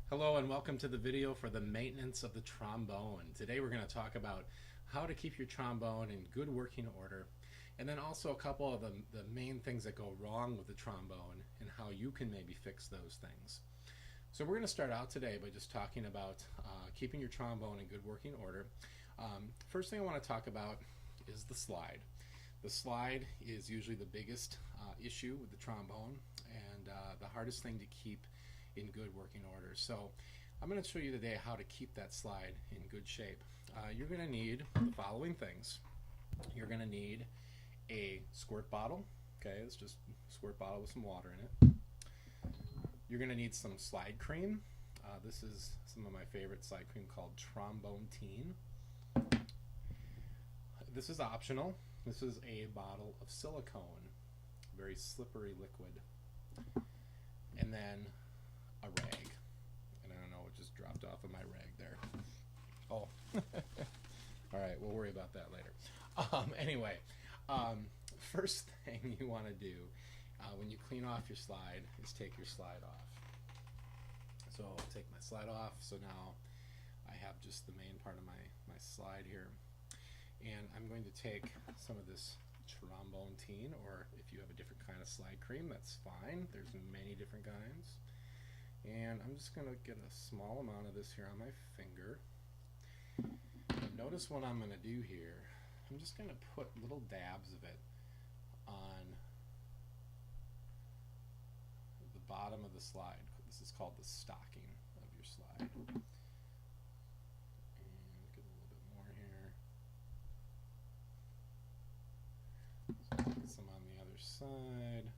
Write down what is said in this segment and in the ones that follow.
Hello and welcome to the video for the maintenance of the trombone. Today we're going to talk about how to keep your trombone in good working order, and then also a couple of the main things that go wrong with the trombone and how you can maybe fix those things. So we're going to start out today by just talking about keeping your trombone in good working order. First thing I want to talk about is the slide. The slide is usually the biggest issue with the trombone and the hardest thing to keep in good working order. So I'm going to show you today how to keep that slide in good shape. You're going to need the following things. You're going to need a squirt bottle. Okay, it's just a squirt bottle with some water in it. You're going to need some slide cream. This is some of my favorite slide cream called Trombone. This is optional. This is a bottle of silicone, very slippery liquid. And then a rag. And I don't know, it just dropped off of my rag there. Oh. Alright, we'll worry about that later. Anyway, first thing you want to do when you clean off your slide is take your slide off. So I'll take my slide off. So now I have just the main part of my slide here. And I'm going to take some of this Trombone, or if you have a different kind of slide cream, that's fine. There's many different kinds. And I'm just going to get a small amount of this here on my finger. And notice what I'm going to do here. I'm just going to put little dabs of it on the bottom of the slide. This is called the stocking of your slide. And get a little bit more here. Get some on the other side.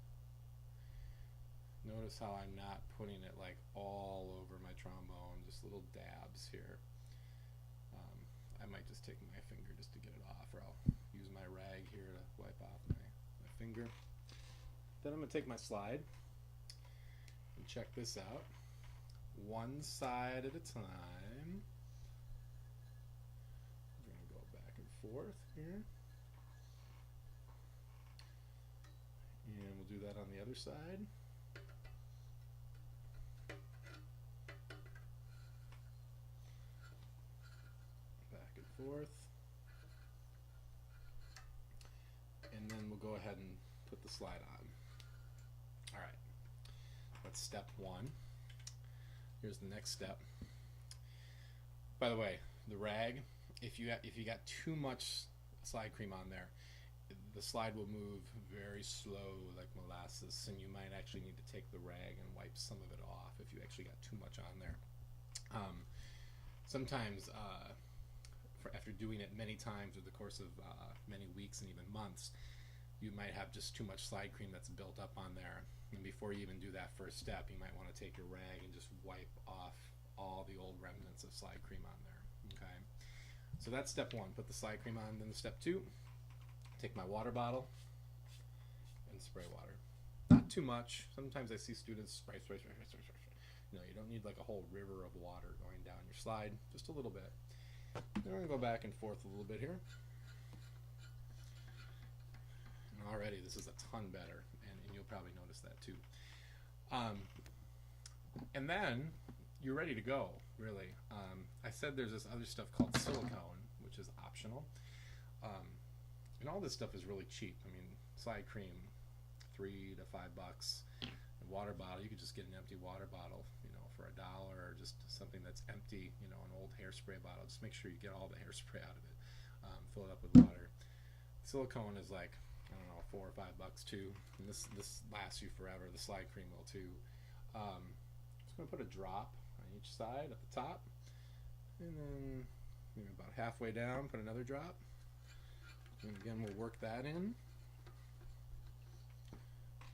Notice how I'm not putting it like all over my trombone, just little dabs here. I might just take my finger just to get it off, or I'll use my rag here to wipe off my finger. Then I'm going to take my slide and check this out. One side at a time. We're going to go back and forth here. And we'll do that on the other side. Forth, and then we'll go ahead and put the slide on. All right, that's step one. Here's the next step. By the way, the rag, if you got too much slide cream on there, the slide will move very slow like molasses, and you might actually need to take the rag and wipe some of it off if you actually got too much on there. Sometimes after doing it many times over the course of many weeks and even months, you might have just too much slide cream that's built up on there. And before you even do that first step, you might want to take your rag and just wipe off all the old remnants of slide cream on there. Okay, so that's step one, put the slide cream on. Then step two, take my water bottle and spray water. Not too much. Sometimes I see students spray. No, you don't need like a whole river of water going down your slide, just a little bit. Then we're going to go back and forth a little bit here. And already this is a ton better, and you'll probably notice that too. And then you're ready to go, really. I said there's this other stuff called silicone, which is optional. And all this stuff is really cheap. I mean, slide cream, $3 to $5. A water bottle, you could just get an empty water bottle, for $1, or just something that's empty, an old hairspray bottle. Just make sure you get all the hairspray out of it. Fill it up with water. Silicone is like, I don't know, $4 or $5 too, and this lasts you forever. The slide cream will too. Just going to put a drop on each side at the top, and then about halfway down, put another drop. And again, we'll work that in.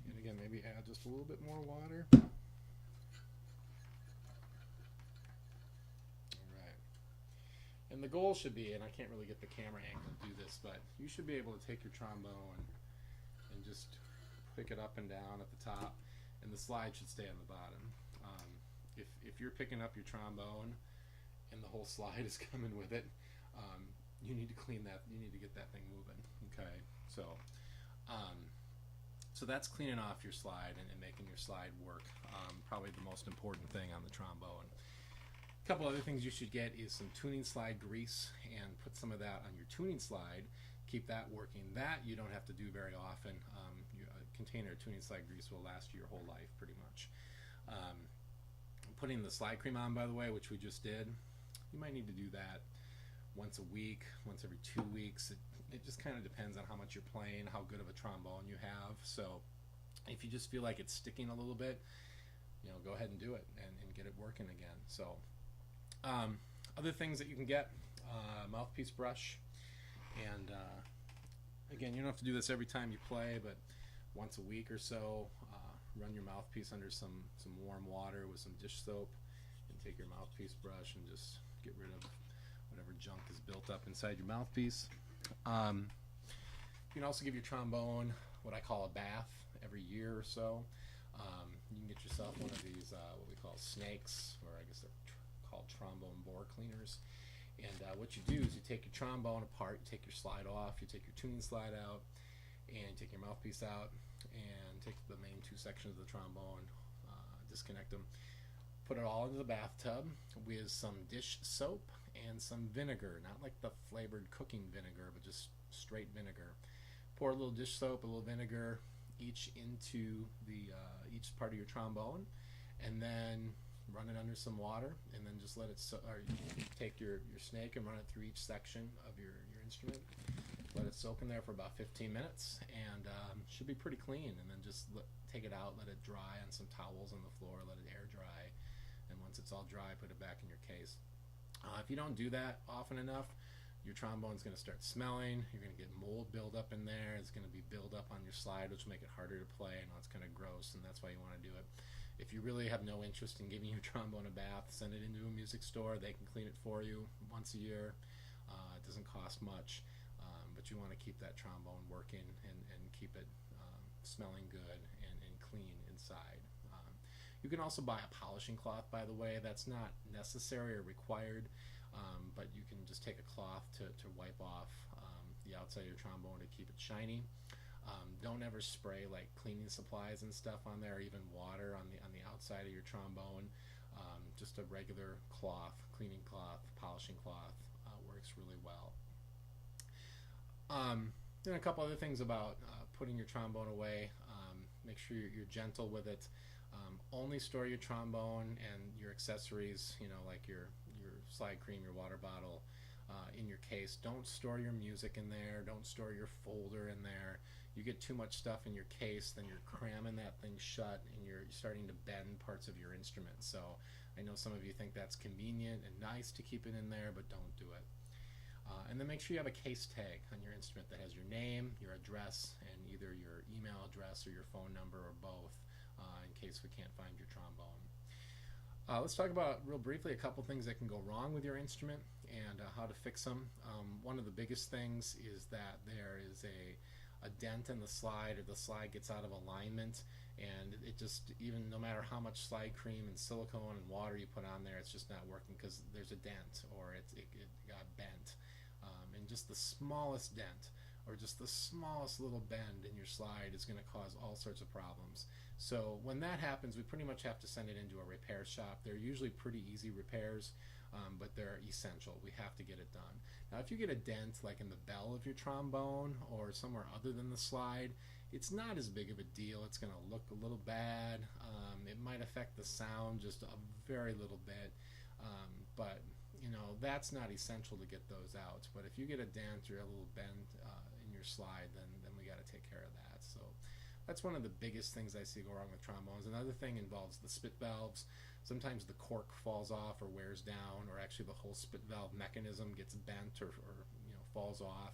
And again, maybe add just a little bit more water. And the goal should be, and I can't really get the camera angle to do this, but you should be able to take your trombone and just pick it up and down at the top, and the slide should stay on the bottom. If you're picking up your trombone and the whole slide is coming with it, you need to clean that. You need to get that thing moving. Okay, so So that's cleaning off your slide and making your slide work. Probably the most important thing on the trombone. A couple other things you should get is some tuning slide grease and put some of that on your tuning slide. Keep that working. That you don't have to do very often. A container of tuning slide grease will last you your whole life pretty much. Putting the slide cream on, by the way, which we just did, you might need to do that once a week, once every 2 weeks. It just kind of depends on how much you're playing, how good of a trombone you have. So if you just feel like it's sticking a little bit, go ahead and do it and get it working again. So other things that you can get, mouthpiece brush, and again, you don't have to do this every time you play, but once a week or so, run your mouthpiece under some warm water with some dish soap, and take your mouthpiece brush and just get rid of whatever junk is built up inside your mouthpiece. You can also give your trombone what I call a bath every year or so. You can get yourself one of these what we call snakes, or I guess they're called trombone bore cleaners. And what you do is you take your trombone apart, you take your slide off, you take your tuning slide out, and you take your mouthpiece out, and take the main two sections of the trombone, disconnect them, put it all into the bathtub with some dish soap and some vinegar, not like the flavored cooking vinegar, but just straight vinegar. Pour a little dish soap, a little vinegar, each into the each part of your trombone, and then run it under some water, and then just let it or take your snake and run it through each section of your instrument. Let it soak in there for about 15 minutes, and should be pretty clean. And then just take it out, let it dry on some towels on the floor, let it air dry, and once it's all dry, put it back in your case. If you don't do that often enough, your trombone's going to start smelling. You're going to get mold buildup in there. It's going to be buildup on your slide, which will make it harder to play. I know it's kind of gross, and that's why you want to do it. If you really have no interest in giving your trombone a bath, send it into a music store. They can clean it for you once a year. It doesn't cost much, but you want to keep that trombone working and keep it smelling good and clean inside. You can also buy a polishing cloth, by the way. That's not necessary or required, but you can just take a cloth to wipe off the outside of your trombone to keep it shiny. Don't ever spray like cleaning supplies and stuff on there, or even water on the outside of your trombone. Just a regular cloth, cleaning cloth, polishing cloth works really well. Then a couple other things about putting your trombone away. Make sure you're gentle with it. Only store your trombone and your accessories, like your slide cream, your water bottle, in your case. Don't store your music in there. Don't store your folder in there. You get too much stuff in your case, then you're cramming that thing shut, and you're starting to bend parts of your instrument. So I know some of you think that's convenient and nice to keep it in there, but don't do it. And then make sure you have a case tag on your instrument that has your name, your address, and either your email address or your phone number, or both, in case we can't find your trombone. Let's talk about, real briefly, a couple things that can go wrong with your instrument and how to fix them. One of the biggest things is that there is a dent in the slide, or the slide gets out of alignment, and it just, even no matter how much slide cream and silicone and water you put on there, it's just not working because there's a dent, or it got bent. And just the smallest dent, or just the smallest little bend in your slide, is going to cause all sorts of problems. So when that happens, we pretty much have to send it into a repair shop. They're usually pretty easy repairs, but they're essential. We have to get it done. Now, if you get a dent like in the bell of your trombone or somewhere other than the slide, it's not as big of a deal. It's going to look a little bad. It might affect the sound just a very little bit, but that's not essential to get those out. But if you get a dent or a little bend in your slide, then we got to take care of that. So that's one of the biggest things I see go wrong with trombones. Another thing involves the spit valves. Sometimes the cork falls off or wears down, or actually the whole spit valve mechanism gets bent or falls off.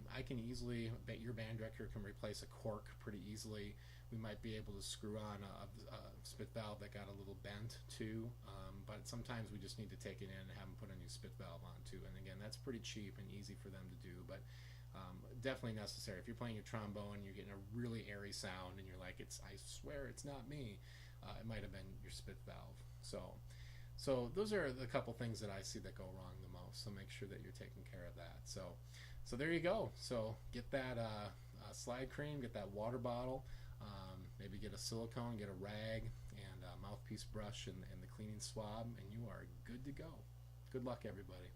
I can easily bet your band director can replace a cork pretty easily. We might be able to screw on a spit valve that got a little bent too, but sometimes we just need to take it in and have them put a new spit valve on too. And again, that's pretty cheap and easy for them to do, but definitely necessary. If you're playing your trombone, you're getting a really airy sound, and you're like, I swear it's not me. It might have been your spit valve. So those are the couple things that I see that go wrong the most. So make sure that you're taking care of that. So there you go. So get that slide cream, get that water bottle, maybe get a silicone, get a rag, and a mouthpiece brush and the cleaning swab, and you are good to go. Good luck, everybody.